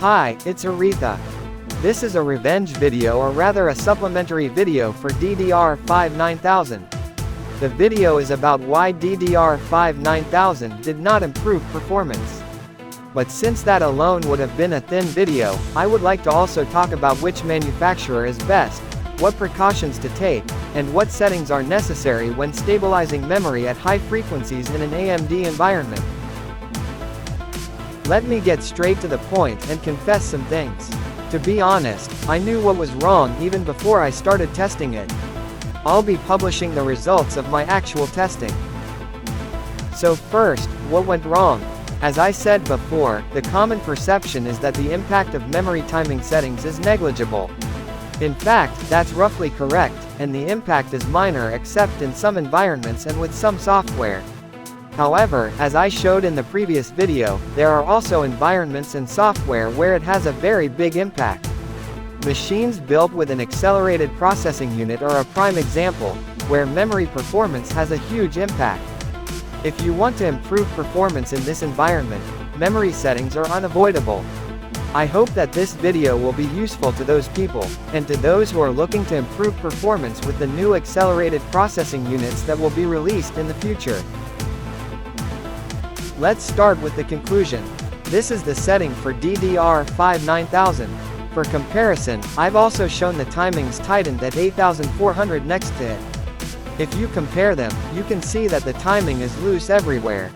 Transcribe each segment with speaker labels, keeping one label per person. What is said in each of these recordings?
Speaker 1: Hi, it's Aretha. This is a revenge video, or rather a supplementary video for DDR5-9000. The video is about why DDR5-9000 did not improve performance. But since that alone would have been a thin video, I would like to also talk about which manufacturer is best, what precautions to take, and what settings are necessary when stabilizing memory at high frequencies in an AMD environment. Let me get straight to the point and confess some things. To be honest, I knew what was wrong even before I started testing it. I'll be publishing the results of my actual testing. So first, what went wrong? As I said before, the common perception is that the impact of memory timing settings is negligible. In fact, that's roughly correct, and the impact is minor except in some environments and with some software. However, as I showed in the previous video, there are also environments and software where it has a very big impact. Machines built with an accelerated processing unit are a prime example, where memory performance has a huge impact. If you want to improve performance in this environment, memory settings are unavoidable. I hope that this video will be useful to those people, and to those who are looking to improve performance with the new accelerated processing units that will be released in the future. Let's start with the conclusion. This is the setting for DDR5-9000. For comparison, I've also shown the timings tightened at 8400 next to it. If you compare them, you can see that the timing is loose everywhere.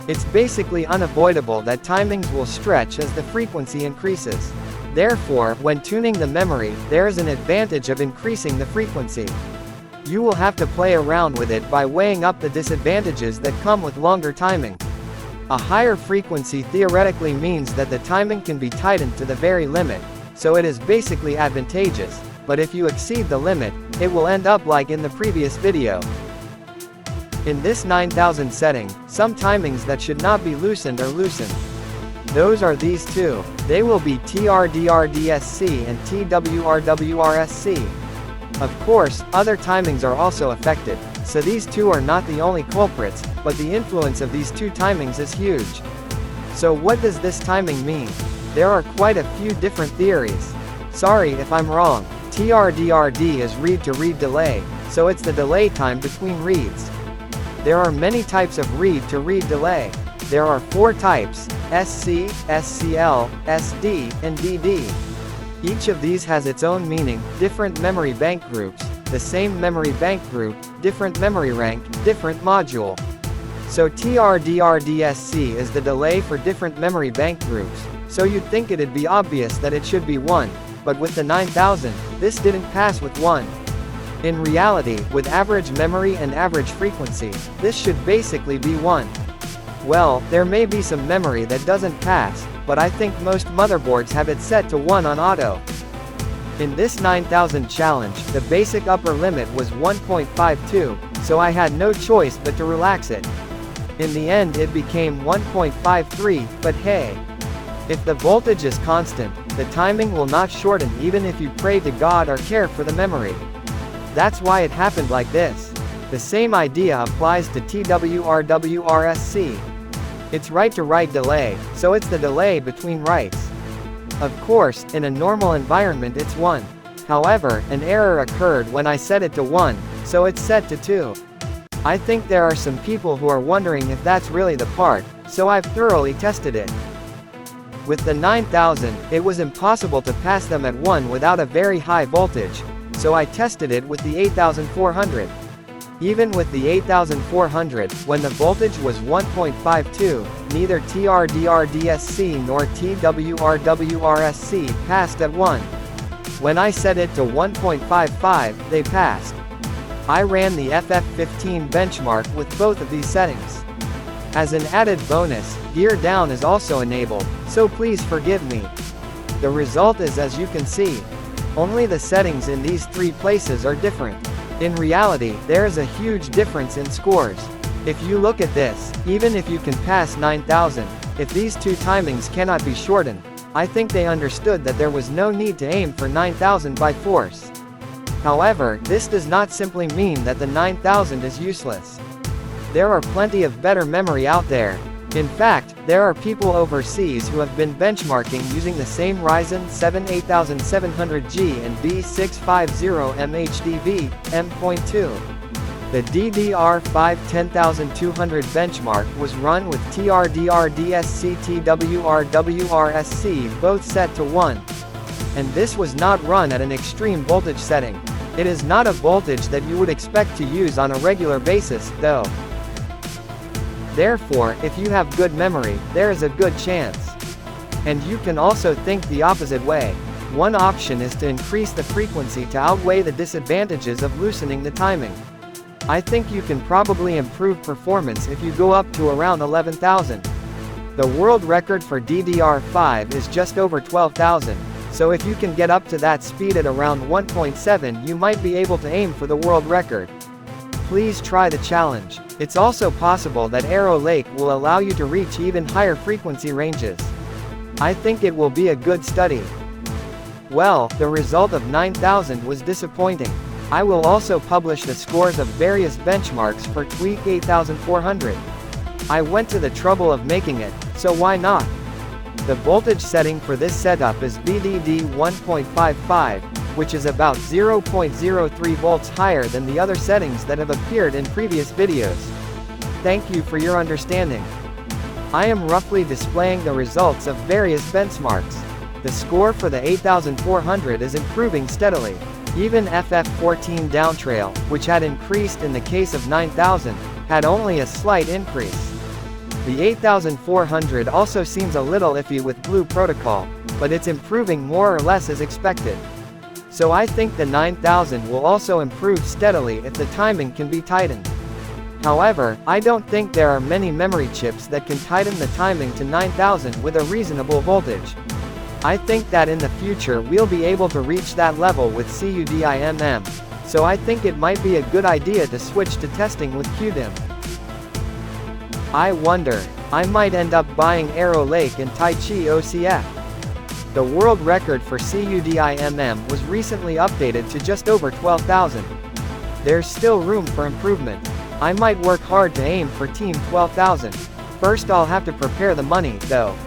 Speaker 1: It's basically unavoidable that timings will stretch as the frequency increases. Therefore, when tuning the memory, there is an advantage of increasing the frequency. You will have to play around with it by weighing up the disadvantages that come with longer timing. A higher frequency theoretically means that the timing can be tightened to the very limit, so it is basically advantageous, but if you exceed the limit, it will end up like in the previous video. In this 9000 setting, some timings that should not be loosened are loosened. Those are these two. They will be tRDRDSC and tWRWRSC. Of course, other timings are also affected, so these two are not the only culprits, but the influence of these two timings is huge. So what does this timing mean? There are quite a few different theories. Sorry if I'm wrong. tRDRD is read-to-read delay, so it's the delay time between reads. There are many types of read-to-read delay. There are 4 types: SC, SCL, SD, and DD. Each of these has its own meaning, different memory bank groups, the same memory bank group, different memory rank, different module. So tRDRDSC is the delay for different memory bank groups, so you'd think it'd be obvious that it should be 1, but with the 9000, this didn't pass with 1. In reality, with average memory and average frequency, this should basically be 1. Well, there may be some memory that doesn't pass, but I think most motherboards have it set to 1 on auto. In this 9000 challenge, the basic upper limit was 1.52, so I had no choice but to relax it. In the end it became 1.53, but hey. If the voltage is constant, the timing will not shorten even if you pray to God or care for the memory. That's why it happened like this. The same idea applies to tWRWRSC. It's write-to-write delay, so it's the delay between writes. Of course, in a normal environment it's 1. However, an error occurred when I set it to 1, so it's set to 2. I think there are some people who are wondering if that's really the part, so I've thoroughly tested it. With the 9000, it was impossible to pass them at 1 without a very high voltage, so I tested it with the 8400. Even with the 8400, when the voltage was 1.52, neither tRDRDSC nor tWRWRSC passed at 1. When I set it to 1.55, they passed. I ran the FF15 benchmark with both of these settings. As an added bonus, GEARDOWN is also enabled, so please forgive me. The result is as you can see. Only the settings in these 3 places are different. In reality, there is a huge difference in scores. If you look at this, even if you can pass 9000, if these 2 timings cannot be shortened, I think they understood that there was no need to aim for 9000 by force. However, this does not simply mean that the 9000 is useless. There are plenty of better memory out there. In fact, there are people overseas who have been benchmarking using the same Ryzen 7 8700G and B650M HDV, M.2. The DDR5-10200 benchmark was run with tRDRDSC tWRWRSC both set to 1. And this was not run at an extreme voltage setting. It is not a voltage that you would expect to use on a regular basis, though. Therefore, if you have good memory, there is a good chance. And you can also think the opposite way. One option is to increase the frequency to outweigh the disadvantages of loosening the timing. I think you can probably improve performance if you go up to around 11,000. The world record for DDR5 is just over 12,000, so if you can get up to that speed at around 1.7, you might be able to aim for the world record. Please try the challenge. It's also possible that Arrow Lake will allow you to reach even higher frequency ranges. I think it will be a good study. Well, the result of 9000 was disappointing. I will also publish the scores of various benchmarks for Tweak 8400. I went to the trouble of making it, so why not? The voltage setting for this setup is VDD 1.55, which is about 0.03 volts higher than the other settings that have appeared in previous videos. Thank you for your understanding. I am roughly displaying the results of various benchmarks. The score for the 8400 is improving steadily. Even FF14 downtrail, which had increased in the case of 9000, had only a slight increase. The 8400 also seems a little iffy with Blue Protocol, but it's improving more or less as expected. So I think the 9000 will also improve steadily if the timing can be tightened. However, I don't think there are many memory chips that can tighten the timing to 9000 with a reasonable voltage. I think that in the future we'll be able to reach that level with DIMM, so I think it might be a good idea to switch to testing with QDIMM. I wonder, I might end up buying Arrow Lake and Taichi OCF. The world record for DIMM was recently updated to just over 12,000. There's still room for improvement. I might work hard to aim for Team 12,000. First I'll have to prepare the money, though.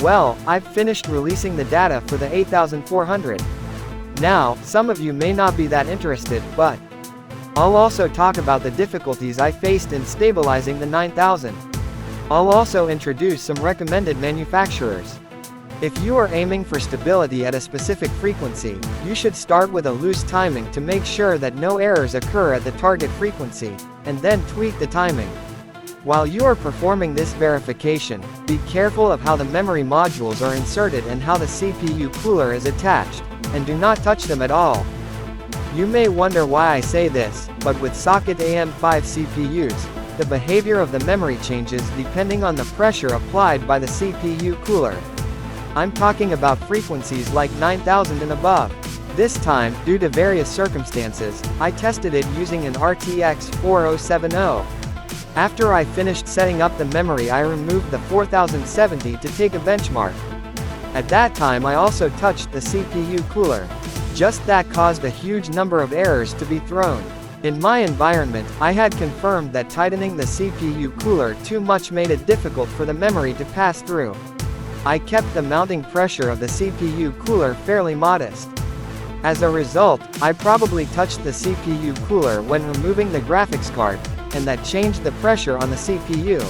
Speaker 1: Well, I've finished releasing the data for the 8400. Now, some of you may not be that interested, but I'll also talk about the difficulties I faced in stabilizing the 9000. I'll also introduce some recommended manufacturers. If you are aiming for stability at a specific frequency, you should start with a loose timing to make sure that no errors occur at the target frequency, and then tweak the timing. While you are performing this verification, be careful of how the memory modules are inserted and how the CPU cooler is attached, and do not touch them at all. You may wonder why I say this, but with socket AM5 CPUs, the behavior of the memory changes depending on the pressure applied by the CPU cooler. I'm talking about frequencies like 9000 and above. This time, due to various circumstances, I tested it using an RTX 4070. After I finished setting up the memory, I removed the 4070 to take a benchmark. At that time I also touched the CPU cooler. Just that caused a huge number of errors to be thrown. In my environment, I had confirmed that tightening the CPU cooler too much made it difficult for the memory to pass through. I kept the mounting pressure of the CPU cooler fairly modest. As a result, I probably touched the CPU cooler when removing the graphics card, and that changed the pressure on the CPU.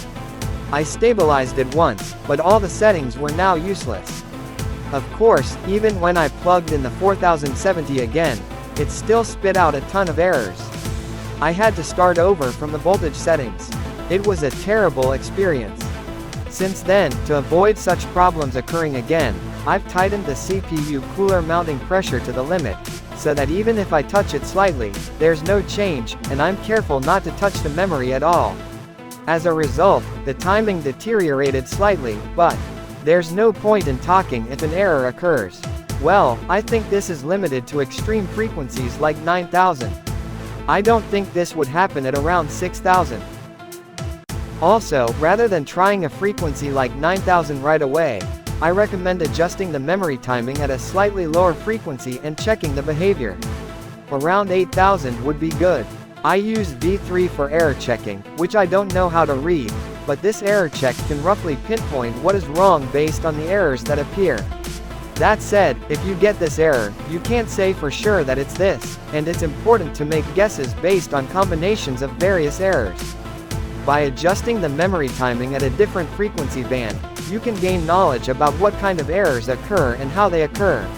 Speaker 1: I stabilized it once, but all the settings were now useless. Of course, even when I plugged in the 4070 again, it still spit out a ton of errors. I had to start over from the voltage settings. It was a terrible experience. Since then, to avoid such problems occurring again, I've tightened the CPU cooler mounting pressure to the limit, so that even if I touch it slightly, there's no change, and I'm careful not to touch the memory at all. As a result, the timing deteriorated slightly, but there's no point in talking if an error occurs. Well, I think this is limited to extreme frequencies like 9000. I don't think this would happen at around 6000. Also, rather than trying a frequency like 9000 right away, I recommend adjusting the memory timing at a slightly lower frequency and checking the behavior. Around 8000 would be good. I use V3 for error checking, which I don't know how to read, but this error check can roughly pinpoint what is wrong based on the errors that appear. That said, if you get this error, you can't say for sure that it's this, and it's important to make guesses based on combinations of various errors. By adjusting the memory timing at a different frequency band, you can gain knowledge about what kind of errors occur and how they occur.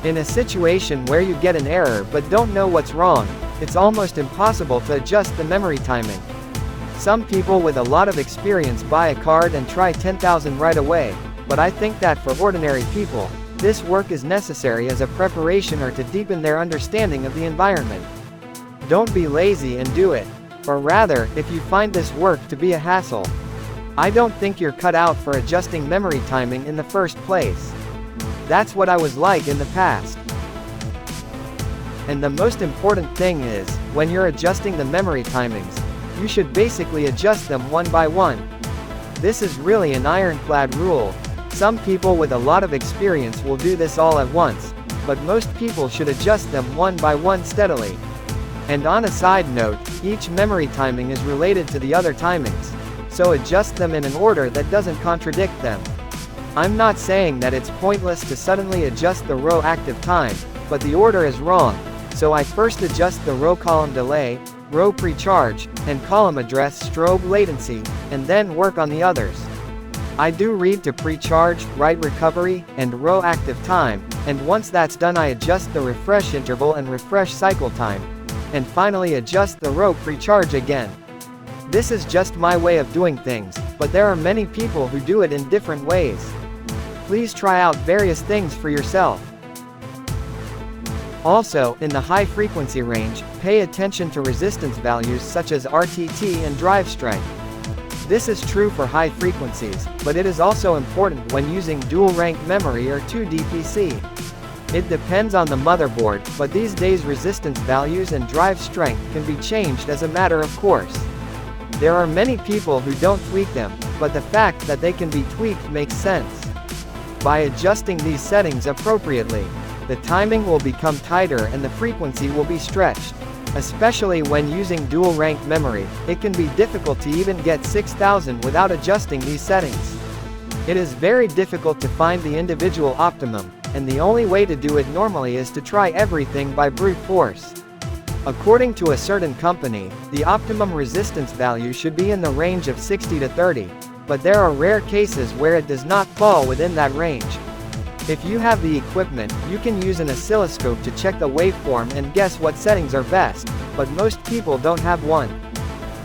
Speaker 1: In a situation where you get an error but don't know what's wrong, it's almost impossible to adjust the memory timing. Some people with a lot of experience buy a card and try 10,000 right away, but I think that for ordinary people, this work is necessary as a preparation or to deepen their understanding of the environment. Don't be lazy and do it. Or rather, if you find this work to be a hassle, I don't think you're cut out for adjusting memory timing in the first place. That's what I was like in the past. And the most important thing is, when you're adjusting the memory timings, you should basically adjust them one by one. This is really an ironclad rule. Some people with a lot of experience will do this all at once, but most people should adjust them one by one steadily. And on a side note, each memory timing is related to the other timings, so adjust them in an order that doesn't contradict them. I'm not saying that it's pointless to suddenly adjust the row active time, but the order is wrong, so I first adjust the row column delay, row precharge, and column address strobe latency, and then work on the others. I do read to precharge, write recovery, and row active time, and once that's done I adjust the refresh interval and refresh cycle time, and finally adjust the row precharge again. This is just my way of doing things, but there are many people who do it in different ways. Please try out various things for yourself. Also, in the high frequency range, pay attention to resistance values such as RTT and drive strength. This is true for high frequencies, but it is also important when using dual rank memory or 2D PC. It depends on the motherboard, but these days resistance values and drive strength can be changed as a matter of course. There are many people who don't tweak them, but the fact that they can be tweaked makes sense. By adjusting these settings appropriately, the timing will become tighter and the frequency will be stretched. Especially when using dual rank memory, it can be difficult to even get 6000 without adjusting these settings. It is very difficult to find the individual optimum, and the only way to do it normally is to try everything by brute force. According to a certain company, the optimum resistance value should be in the range of 60 to 30, but there are rare cases where it does not fall within that range. If you have the equipment, you can use an oscilloscope to check the waveform and guess what settings are best, but most people don't have one.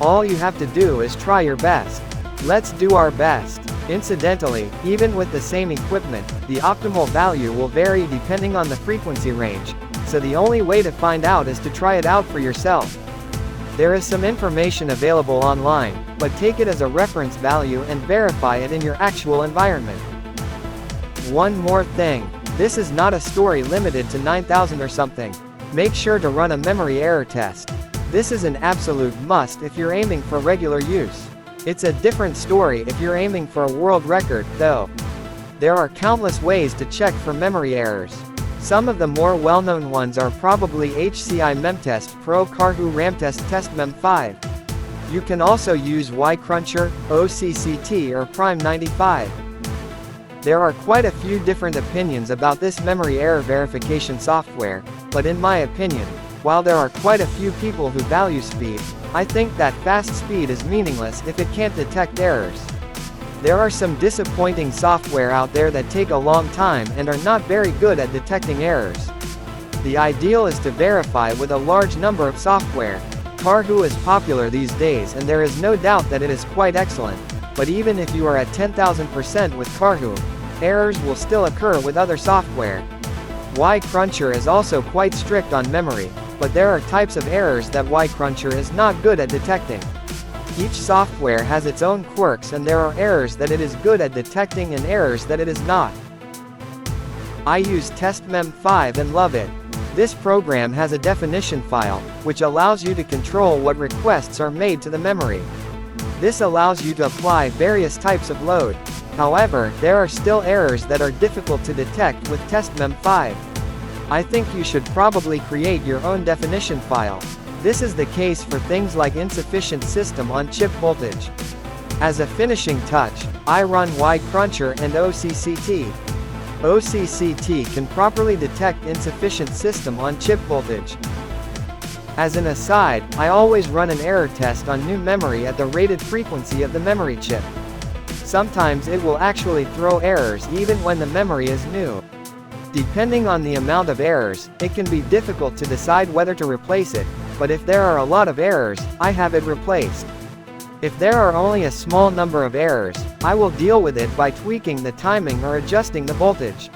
Speaker 1: All you have to do is try your best. Let's do our best. Incidentally, even with the same equipment, the optimal value will vary depending on the frequency range, so the only way to find out is to try it out for yourself. There is some information available online, but take it as a reference value and verify it in your actual environment. One more thing. This is not a story limited to 9000 or something. Make sure to run a memory error test. This is an absolute must if you're aiming for regular use. It's a different story if you're aiming for a world record, though. There are countless ways to check for memory errors. Some of the more well-known ones are probably HCI Memtest Pro Carhu Ramtest TestMem 5. You can also use YCruncher, OCCT or Prime 95. There are quite a few different opinions about this memory error verification software, but in my opinion, while there are quite a few people who value speed, I think that fast speed is meaningless if it can't detect errors. There are some disappointing software out there that take a long time and are not very good at detecting errors. The ideal is to verify with a large number of software. Carhu is popular these days and there is no doubt that it is quite excellent, but even if you are at 10,000% with Carhu, errors will still occur with other software. YCruncher is also quite strict on memory, but there are types of errors that YCruncher is not good at detecting. Each software has its own quirks and there are errors that it is good at detecting and errors that it is not. I use TestMem 5 and love it. This program has a definition file, which allows you to control what requests are made to the memory. This allows you to apply various types of load. However, there are still errors that are difficult to detect with TestMem 5. I think you should probably create your own definition file. This is the case for things like insufficient system-on-chip voltage. As a finishing touch, I run Y-Cruncher and OCCT. OCCT can properly detect insufficient system-on-chip voltage. As an aside, I always run an error test on new memory at the rated frequency of the memory chip. Sometimes it will actually throw errors even when the memory is new. Depending on the amount of errors, it can be difficult to decide whether to replace it, but if there are a lot of errors, I have it replaced. If there are only a small number of errors, I will deal with it by tweaking the timing or adjusting the voltage.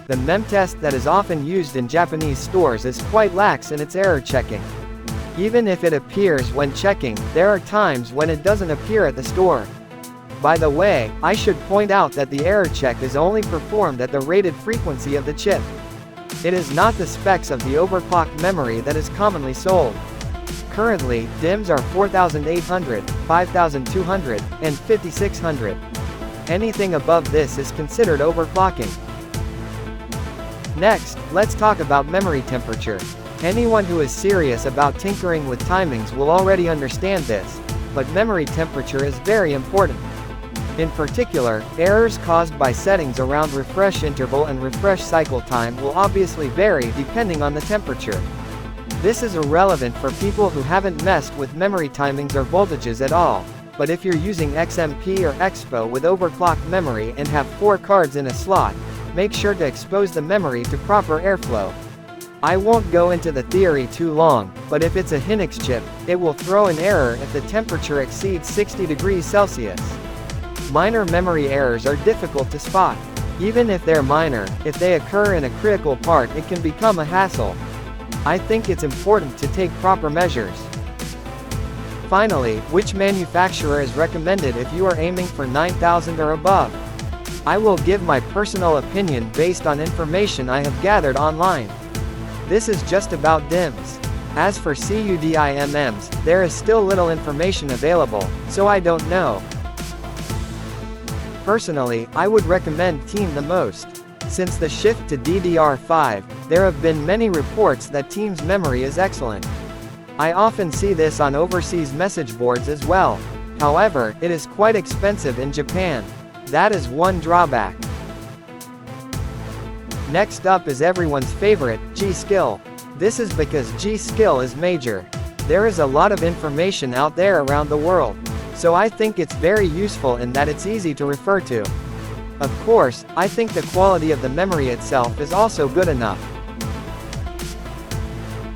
Speaker 1: The MEM test that is often used in Japanese stores is quite lax in its error checking. Even if it appears when checking, there are times when it doesn't appear at the store. By the way, I should point out that the error check is only performed at the rated frequency of the chip. It is not the specs of the overclocked memory that is commonly sold. Currently, DIMMs are 4800, 5200, and 5600. Anything above this is considered overclocking. Next, let's talk about memory temperature. Anyone who is serious about tinkering with timings will already understand this, but memory temperature is very important. In particular, errors caused by settings around refresh interval and refresh cycle time will obviously vary depending on the temperature. This is irrelevant for people who haven't messed with memory timings or voltages at all, but if you're using XMP or Expo with overclocked memory and have 4 cards in a slot, make sure to expose the memory to proper airflow. I won't go into the theory too long, but if it's a Hynix chip, it will throw an error if the temperature exceeds 60 degrees Celsius. Minor memory errors are difficult to spot. Even if they're minor, if they occur in a critical part, it can become a hassle. I think it's important to take proper measures. Finally, which manufacturer is recommended if you are aiming for 9000 or above? I will give my personal opinion based on information I have gathered online. This is just about DIMMs. As for CUDIMMs, there is still little information available, so I don't know. Personally, I would recommend TEAM the most. Since the shift to DDR5, there have been many reports that TEAM's memory is excellent. I often see this on overseas message boards as well. However, it is quite expensive in Japan. That is one drawback. Next up is everyone's favorite, G-Skill. This is because G-Skill is major. There is a lot of information out there around the world, so I think it's very useful in that it's easy to refer to. Of course, I think the quality of the memory itself is also good enough.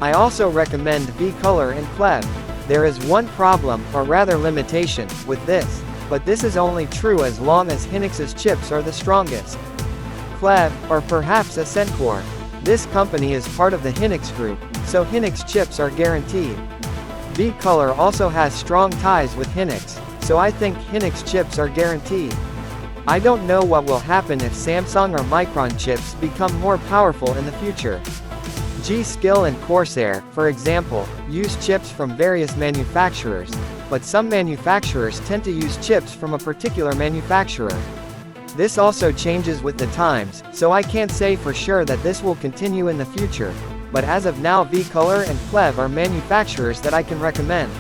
Speaker 1: I also recommend vColor and KLEVV. There is one problem, or rather limitation, with this, but this is only true as long as Hynix's chips are the strongest. KLEVV, or perhaps Accenture. This company is part of the Hynix group, so Hynix chips are guaranteed. vColor also has strong ties with Hynix, so I think Hynix chips are guaranteed. I don't know what will happen if Samsung or Micron chips become more powerful in the future. G-Skill and Corsair, for example, use chips from various manufacturers, but some manufacturers tend to use chips from a particular manufacturer. This also changes with the times, so I can't say for sure that this will continue in the future, but as of now vColor and KLEVV are manufacturers that I can recommend.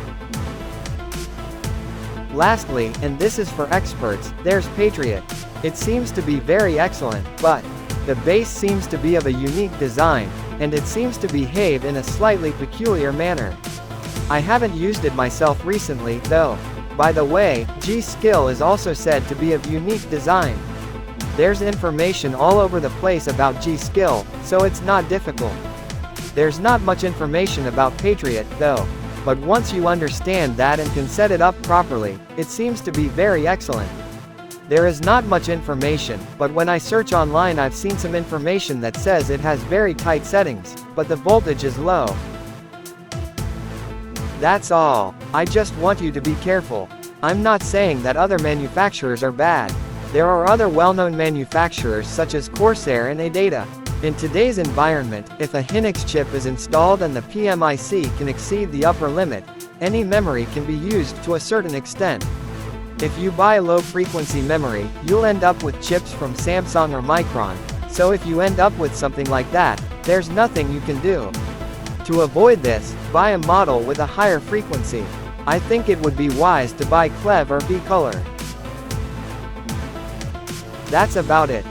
Speaker 1: Lastly, and this is for experts, there's Patriot. It seems to be very excellent, but the base seems to be of a unique design, and it seems to behave in a slightly peculiar manner. I haven't used it myself recently, though. By the way, G-Skill is also said to be of unique design. There's information all over the place about G-Skill, so it's not difficult. There's not much information about Patriot, though. But once you understand that and can set it up properly, it seems to be very excellent. There is not much information, but when I search online I've seen some information that says it has very tight settings, but the voltage is low. That's all. I just want you to be careful. I'm not saying that other manufacturers are bad. There are other well-known manufacturers such as Corsair and Aretha. In today's environment, if a Hynix chip is installed and the PMIC can exceed the upper limit, any memory can be used to a certain extent. If you buy low-frequency memory, you'll end up with chips from Samsung or Micron, so if you end up with something like that, there's nothing you can do. To avoid this, buy a model with a higher frequency. I think it would be wise to buy KLEVV or V color. That's about it.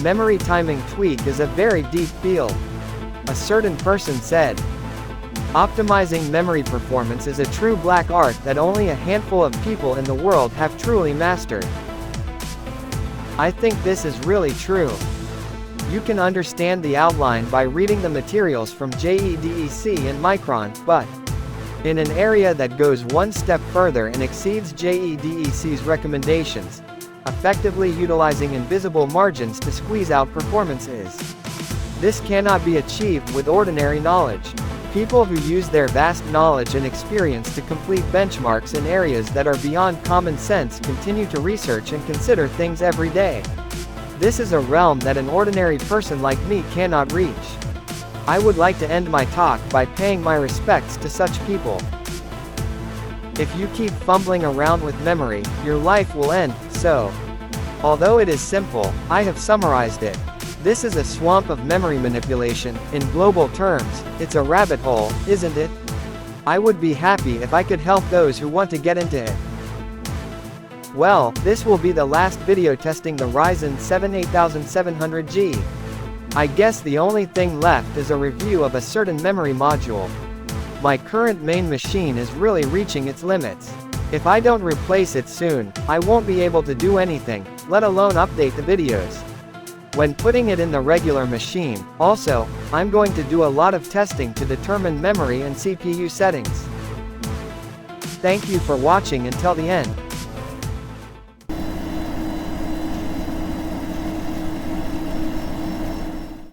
Speaker 1: Memory timing tweak is a very deep field. A certain person said, optimizing memory performance is a true black art that only a handful of people in the world have truly mastered. I think this is really true. You can understand the outline by reading the materials from GEADSC and Micron, but in an area that goes one step further and exceeds GEADSC's recommendations, effectively utilizing invisible margins to squeeze out performances. This cannot be achieved with ordinary knowledge. People who use their vast knowledge and experience to complete benchmarks in areas that are beyond common sense continue to research and consider things every day. This is a realm that an ordinary person like me cannot reach. I would like to end my talk by paying my respects to such people. If you keep fumbling around with memory, your life will end. So, although it is simple, I have summarized it. This is a swamp of memory manipulation. In global terms, it's a rabbit hole, isn't it? I would be happy if I could help those who want to get into it. Well, this will be the last video testing the Ryzen 7 8700G. I guess the only thing left is a review of a certain memory module. My current main machine is really reaching its limits. If I don't replace it soon, I won't be able to do anything, let alone update the videos. When putting it in the regular machine, also, I'm going to do a lot of testing to determine memory and CPU settings. Thank you for watching until the end.